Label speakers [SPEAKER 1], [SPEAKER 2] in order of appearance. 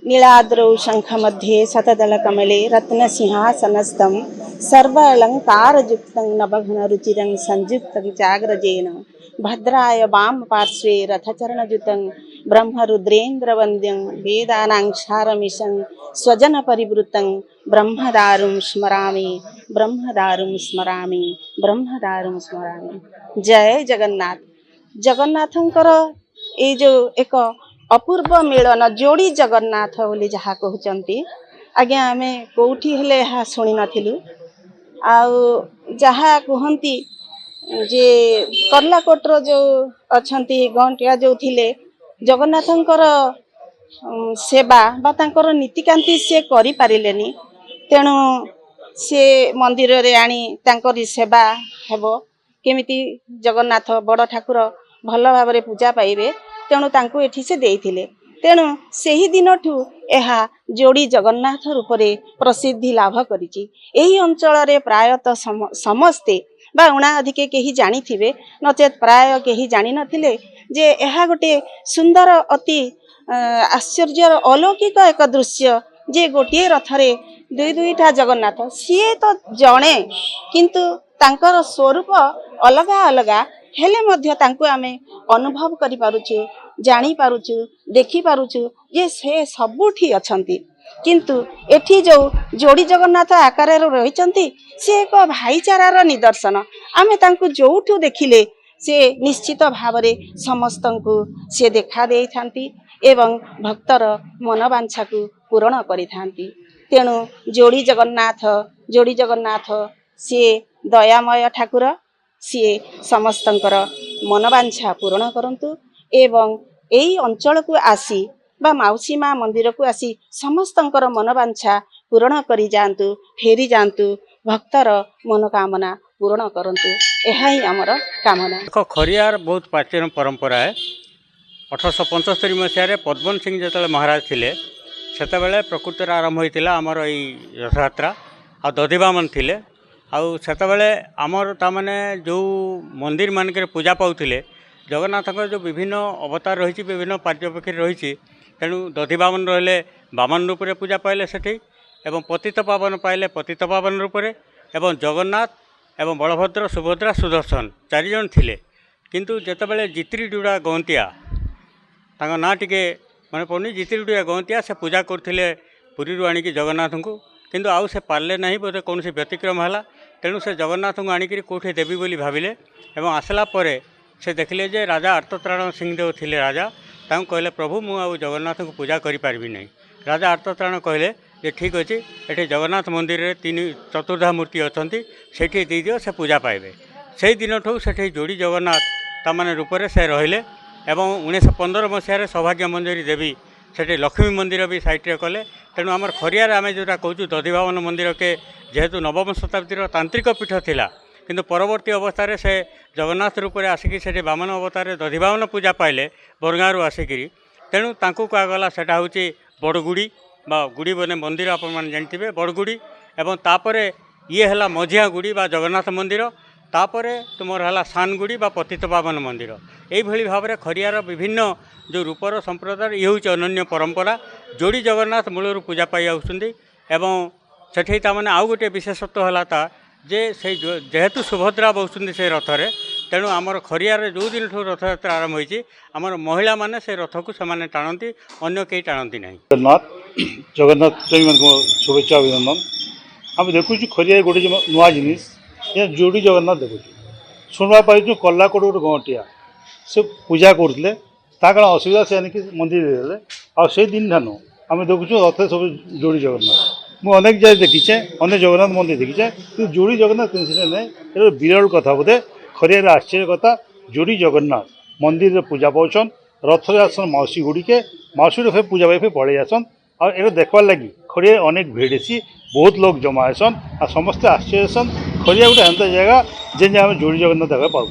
[SPEAKER 1] नीलाद्रौ शङ्खमध्ये शतदलकमले रत्नसिंहासनस्थं सर्वालङ्कारयुक्तं नवघनरुचिरं संयुक्तविचाग्रजेन भद्राय वामपार्श्वे रथचरणयुतं ब्रह्मरुद्रेन्द्रवन्द्यं वेदानाङ्क्षारमिशं स्वजनपरिवृतं ब्रह्मदारुं स्मरामि ब्रह्मदारुं स्मरामि ब्रह्मदारुं स्मरामि। जय जगन्नाथ। जगन्नाथंकर ये जो एक अपूर्व मिलन जोड़ी जगन्नाथ बोली जहाँ कहते आज्ञा आम कौटी हेले शुणी नथिलु आउ जहाँ कहती जे कर्लाकोटर जो अच्छा गंटिया जो थिले जगन्नाथंकर सेवा बा तांकर नीतिकांति से करि पारिलेनी तेणु से मंदिर रे आनी तांकरी सेवा हेबो केमिति जगन्नाथ बड़ ठाकुर भल भाव पूजा पाइबे तेणु तांको एठी से देइथिले तेणु सेही दिनठू यह जोड़ी जगन्नाथ रूप में प्रसिद्धि लाभ करिछि। एही अंचल रे प्रायतः समस्ते बा उणा अधिके केही जानी थिबे नचेत प्राय केही जानी नथिले जे यह गोटे सुंदर अति आश्चर्य अलौकिक एक दृश्य जे गोटे रथरे दुई दुईटा जगन्नाथ सीए तो जणे किंतु तांकर स्वरूप अलगा अलगा हेले मध्य तांको आमे अनुभव करि पारुछु जानी पारुछु देखि पारुछु जे से सबुठी अछंती किंतु एठी जो जोड़ी जगन्नाथ आकार रहिचंती से एक भाईचारार निदर्शन आमे तांको जोठू देखिले से निश्चित भावरे समस्तंकु से देखा देई थांती एवं भक्तर मनोवांछा को पूर्ण करि थांती। तेणु जोड़ी जगन्नाथ सी दयामय ठाकुर सी समस्तंकर मनोवांछा पूर्ण करंतु एवं एई अंचल को आसी बा माउसी माँ मंदिर को आसी समस्तंकर मनोवांछा पूर्ण करि जांतु फेरी जांतु भक्तर मनोकामना पूर्ण करंतु एहा ही हमर कामना।
[SPEAKER 2] खरियार बहुत प्राचीन परंपरा है। 1875 मसीह पद्मन सिंह जो महाराज थिले सेतबेले प्रकृतिर आरंभ होता आमर यही रथयात्रा आ दधिबामन थिले आतबले आमर ताने जो मंदिर मानक पूजा पाऊले जगन्नाथ जो विभिन्न अवतार रही विभिन्न पार्श्वपक्षी रही तेणु दधिबामन रहिले बामन रूप से पूजा पाइले सेठी एवं पतित पावन पाइले पतित पावन रूप से एवं जगन्नाथ एवं बलभद्र सुभद्रा सुदर्शन चारिजण थिले किंतु जेतेबेले जित्री डुड़ा गंतिया तांका ना टिके मन पड़नी जित्री डुड़ा गंतिया से पूजा करथिले पुरी आणिकी जगन्नाथ को किंतु आउ से पार्ले नहीं बोधे कौन व्यतिक्रम है तेणु से जगन्नाथ को आणिकी कौटे देवी बोली भाविले एवं आसला परे से देखिले जे राजा आर्तत्राण सिंहदेव थिले राजा तांको कहले प्रभु मु आउ जगन्नाथ को पूजा करि पारबि नहीं। राजा आर्तत्राण कहले जे ठीक अच्छे ये जगन्नाथ मंदिर रे तीन चतुर्धा मूर्ति अछंती सेठी दे दियो से पूजा पाइबे। से दिन ठू सेठी जोड़ी जगन्नाथ तामाने रूप से रहिले एवं 1915 मसीह सौभाग्य मंजरी देवी सेठी लक्ष्मी मंदिर भी साइट्रे कले तेणु आमर खरियार आम जोटा कहूँ दधिबामन मंदिर के जेहेतु नवम शताब्दीर तांत्रिक पीठ थिला किंतु परवर्ती अवस्था से जगन्नाथ रूप से आसिकी से बामन अवतार दधिबामन पूजा पाइले बरगाँव आसिकी तेणु तांकु कहगला सेटा होची बड़गुड़ी बा गुड़ी बने मंदिर आपण मैंने जानते बड़गुड़ी एवं तापरे ये है मझिया गुड़ी बा जगन्नाथ मंदिर तापरे तुमर है सानगुड़ी बा पतित पावन मंदिर यही भाव में खरियार विभिन्न जो रूपर संप्रदाय ये हूँ अनन्य परंपरा जोड़ी जगन्नाथ मूलर पूजा पाई आउछंती एवं सेठी तामाने आउ गोटे विशेषत्व है जे से जेहेतु सुभद्रा बहुचंदी से रथरे तेणु आमर खरियार जो दिन ठू रथयात्रा आरंभ होती आमर महिला माने से रथ को से टाणती अन्य कहीं टाणती नहीं।
[SPEAKER 3] जगन्नाथ शुभेच्छा अभिनंदन आम देखु खरिया गोटे नुआ जिनिस जोड़ी जगन्नाथ देखु शुणा पाई कलाकोट गोटे गंटिया से पूजा करते कण असुविधा से आनिक मंदिर आ दिन ठानु आम देखु रथ सब जोड़ी जगन्नाथ मुझे अनेक जगह देखीचे अनेक जगन्नाथ मंदिर देखीचे कि जोड़ी जगन्नाथ नहीं विरल कथा बोधे खरियार आश्चर्य कथा जोड़ी जगन्नाथ मंदिर पूजा पाचन रथ आसन मौसी गुड़ी के मौसी फिर पूजा पाई फिर पड़े आसन और देखवार लगी खरियार अनेक भिड़सी बहुत लोग जमा आसन आ समस्ते आश्चर्य खरिया गोटे एंता जगह जे आम जोड़ी जगन्नाथ देखा पाऊँ।